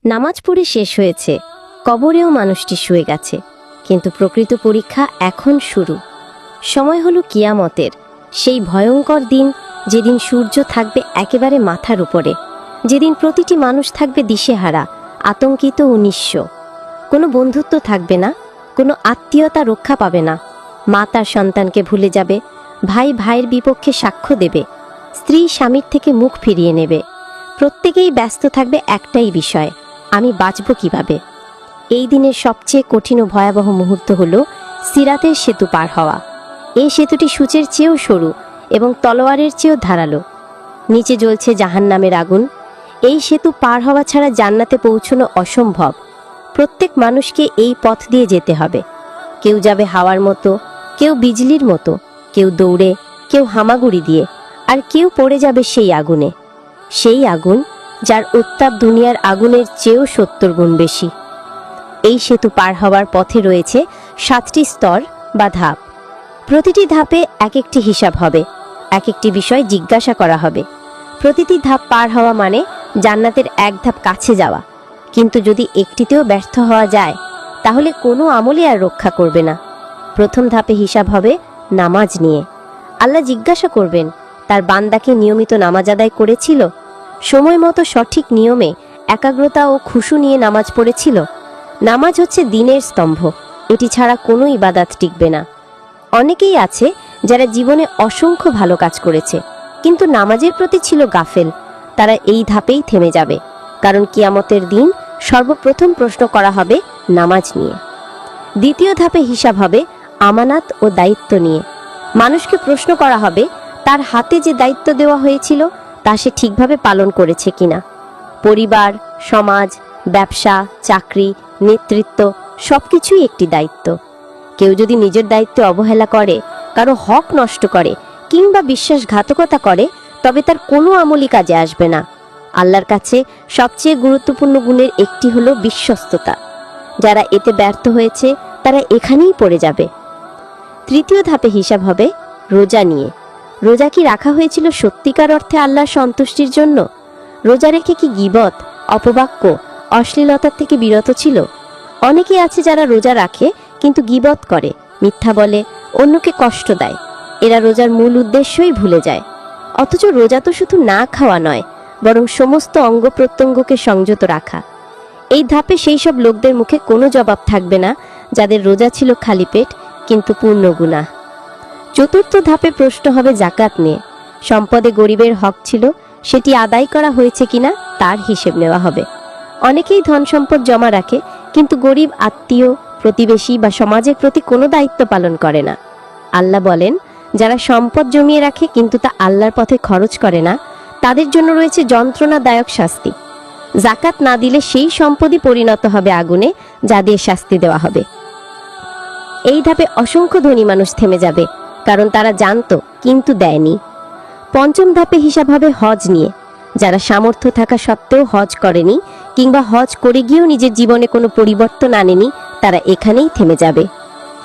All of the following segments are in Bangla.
নামাজ পড়ে শেষ হয়েছে, কবরেও মানুষটি শুয়ে গেছে, কিন্তু প্রকৃত পরীক্ষা এখন শুরু। সময় হলো কিয়ামতের, সেই ভয়ঙ্কর দিন, যেদিন সূর্য থাকবে একেবারে মাথার উপরে, যেদিন প্রতিটি মানুষ থাকবে দিশেহারা, আতঙ্কিত ও নিঃস্ব। কোনো বন্ধুত্ব থাকবে না, কোনো আত্মীয়তা রক্ষা পাবে না। মা তার সন্তানকে ভুলে যাবে, ভাই ভাইয়ের বিপক্ষে সাক্ষ্য দেবে, স্ত্রী স্বামীর থেকে মুখ ফিরিয়ে নেবে। প্রত্যেকেই ব্যস্ত থাকবে একটাই বিষয়, আমি বাঁচব কিভাবে। এই দিনের সবচেয়ে কঠিন ও ভয়াবহ মুহূর্ত হল সিরাতের সেতু পার হওয়া। এই সেতুটি সূচের চেয়েও সরু এবং তলোয়ারের চেয়েও ধারালো। নিচে জ্বলছে জাহান্নামের আগুন। এই সেতু পার হওয়া ছাড়া জান্নাতে পৌঁছানো অসম্ভব। প্রত্যেক মানুষকে এই পথ দিয়ে যেতে হবে। কেউ যাবে হাওয়ার মতো, কেউ বিজলির মতো, কেউ দৌড়ে, কেউ হামাগুড়ি দিয়ে, আর কেউ পড়ে যাবে সেই আগুনে। সেই আগুন যার উত্তাপ দুনিয়ার আগুনের চেয়েও 70 গুণ বেশি। এই সেতু পার হওয়ার পথে রয়েছে 7টি স্তর বা ধাপ। প্রতিটি ধাপে এক একটি হিসাব হবে, এক একটি বিষয় জিজ্ঞাসা করা হবে। প্রতিটি ধাপ পার হওয়া মানে জান্নাতের এক ধাপ কাছে যাওয়া। কিন্তু যদি একটিতেও ব্যর্থ হওয়া যায়, তাহলে কোনো আমলই আর রক্ষা করবে না। প্রথম ধাপে হিসাব হবে নামাজ নিয়ে। আল্লাহ জিজ্ঞাসা করবেন, তার বান্দাকে নিয়মিত নামাজ আদায় করেছিল? সময় মতো সঠিক নিয়মে একাগ্রতা ও খুশু নিয়ে নামাজ পড়েছিল? নামাজ হচ্ছে দ্বীনের স্তম্ভ, এটি ছাড়া কোনো ইবাদত টিকবে না। অনেকেই আছে যারা জীবনে অসংখ্য ভালো কাজ করেছে, কিন্তু নামাজের প্রতি ছিল গাফেল। তারা এই ধাপেই থেমে যাবে, কারণ কিয়ামতের দিন সর্বপ্রথম প্রশ্ন করা হবে নামাজ নিয়ে। দ্বিতীয় ধাপে হিসাব হবে আমানাত ও দায়িত্ব নিয়ে। মানুষকে প্রশ্ন করা হবে তার হাতে যে দায়িত্ব দেওয়া হয়েছিল তা সে ঠিকভাবে পালন করেছে কিনা। পরিবার, সমাজ, ব্যবসা, চাকরি, নেতৃত্ব সবকিছুই একটি দায়িত্ব। কেউ যদি নিজের দায়িত্বে অবহেলা করে, কারো হক নষ্ট করে কিংবা বিশ্বাসঘাতকতা করে, তবে তার কোনো আমলই কাজে আসবে না। আল্লাহর কাছে সবচেয়ে গুরুত্বপূর্ণ গুণের একটি হলো বিশ্বস্ততা। যারা এতে ব্যর্থ হয়েছে তারা এখানেই পড়ে যাবে। তৃতীয় ধাপে হিসাব হবে রোজা নিয়ে। রোজা কি রাখা হয়েছিল সত্যিকার অর্থে আল্লাহর সন্তুষ্টির জন্য? রোজা রেখে কি গীবত, অপবাক্য, অশ্লীলতার থেকে বিরত ছিল? অনেকে আছে যারা রোজা রাখে কিন্তু গীবত করে, মিথ্যা বলে, অন্যকে কষ্ট দেয়। এরা রোজার মূল উদ্দেশ্যই ভুলে যায়। অথচ রোজা তো শুধু না খাওয়া নয়, বরং সমস্ত অঙ্গ প্রত্যঙ্গকে সংযত রাখা। এই ধাপে সেই সব লোকদের মুখে কোনো জবাব থাকবে না যাদের রোজা ছিল খালি পেট কিন্তু পূর্ণ গুনাহ। চতুর্থ ধাপে প্রশ্ন হবে জাকাত নিয়ে। সম্পদে গরিবের হক ছিল, সেটি আদায় করা হয়েছে কিনা তার হিসেব নেওয়া হবে। অনেকেই ধন সম্পদ জমা রাখে, কিন্তু গরিব আত্মীয়, প্রতিবেশী বা সমাজের প্রতি কোনো দায়িত্ব পালন করে না। আল্লাহ বলেন, যারা সম্পদ জমিয়ে রাখে কিন্তু তা আল্লাহর পথে খরচ করে না, তাদের জন্য রয়েছে যন্ত্রণাদায়ক শাস্তি। জাকাত না দিলে সেই সম্পদই পরিণত হবে আগুনে, যা দিয়ে শাস্তি দেওয়া হবে। এই ধাপে অসংখ্য ধনী মানুষ থেমে যাবে, কারণ তারা জানতো কিন্তু দেয়নি। পঞ্চম ধাপে হিসাব হবে হজ নিয়ে। যারা সামর্থ্য থাকা সত্ত্বেও হজ করেনি কিংবা হজ করে গিয়েও নিজের জীবনে কোনো পরিবর্তন আনেনি, তারা এখানেই থেমে যাবে।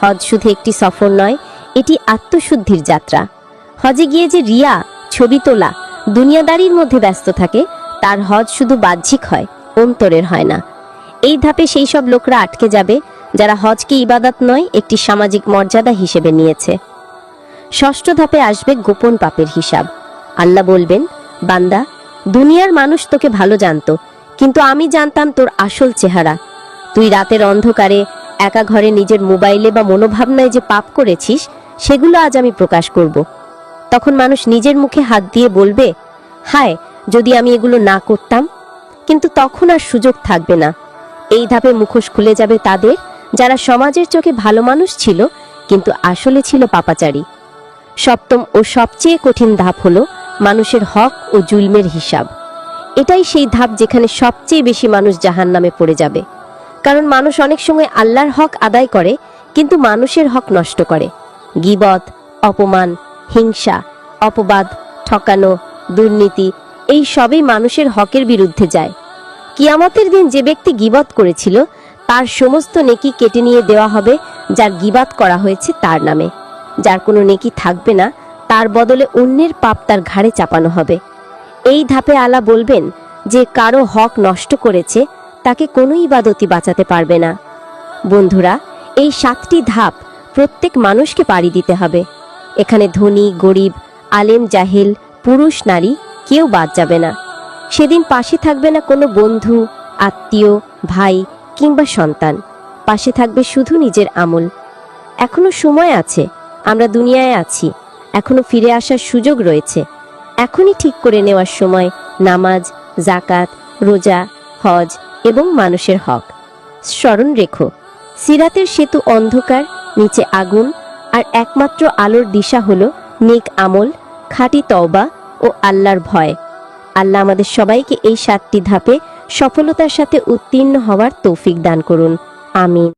হজ শুধু একটি সফর নয়, এটি আত্মশুদ্ধির যাত্রা। হজে গিয়ে যে রিয়া, ছবি তোলা, দুনিয়াদারির মধ্যে ব্যস্ত থাকে, তার হজ শুধু বাহ্যিক হয়, অন্তরের হয় না। এই ধাপে সেই সব লোকরা আটকে যাবে যারা হজকে ইবাদত নয়, একটি সামাজিক মর্যাদা হিসেবে নিয়েছে। ষষ্ঠ ধাপে আসবে গোপন পাপের হিসাব। আল্লাহ বলবেন, বান্দা, দুনিয়ার মানুষ তোকে ভালো জানতো, কিন্তু আমি জানতাম তোর আসল চেহারা। তুই রাতের অন্ধকারে একা ঘরে নিজের মোবাইলে বা মনোভাবনায় যে পাপ করেছিস, সেগুলো আজ আমি প্রকাশ করব। তখন মানুষ নিজের মুখে হাত দিয়ে বলবে, হায়, যদি আমি এগুলো না করতাম। কিন্তু তখন আর সুযোগ থাকবে না। এই ধাপে মুখোশ খুলে যাবে তাদের, যারা সমাজের চোখে ভালো মানুষ ছিল কিন্তু আসলে ছিল পাপাচারী। সপ্তম ও সবচেয়ে কঠিন ধাপ হলো মানুষের হক ও জুলমের হিসাব। এটাই সেই ধাপ যেখানে সবচেয়ে বেশি মানুষ জাহান্নামে পড়ে যাবে। কারণ মানুষ অনেক সময় আল্লাহর হক আদায় করে কিন্তু মানুষের হক নষ্ট করে। গীবত, অপমান, হিংসা, অপবাদ, ঠকানো, দুর্নীতি, এই সবই মানুষের হকের বিরুদ্ধে যায়। কিয়ামতের দিন যে ব্যক্তি গীবত করেছিল তার সমস্ত নেকি কেটে নিয়ে দেওয়া হবে যার গীবত করা হয়েছে তার নামে। যার কোনো নেকি থাকবে না, তার বদলে অন্যের পাপ তার ঘাড়ে চাপানো হবে। এই ধাপে আল্লাহ বলবেন, যে কারো হক নষ্ট করেছে তাকে কোনো ইবাদতই বাঁচাতে পারবে না। বন্ধুরা, এই 7টি ধাপ প্রত্যেক মানুষকে পাড়ি দিতে হবে। এখানে ধনী গরিব, আলেম জাহেল, পুরুষ নারী কেউ বাদ যাবে না। সেদিন পাশে থাকবে না কোনো বন্ধু, আত্মীয়, ভাই কিংবা সন্তান। পাশে থাকবে শুধু নিজের আমল। এখনো সময় আছে, আমরা দুনিয়ায় আছি, এখনো ফিরে আসার সুযোগ রয়েছে। এখনই ঠিক করে নেওয়ার সময় নামাজ, জাকাত, রোজা, হজ এবং মানুষের হক। স্মরণ রেখো, সিরাতের সেতু অন্ধকার, নিচে আগুন, আর একমাত্র আলোর দিশা হলো নেক আমল, খাঁটি তওবা ও আল্লাহর ভয়। আল্লাহ আমাদের সবাইকে এই 7টি ধাপে সফলতার সাথে উত্তীর্ণ হওয়ার তৌফিক দান করুন। আমিন।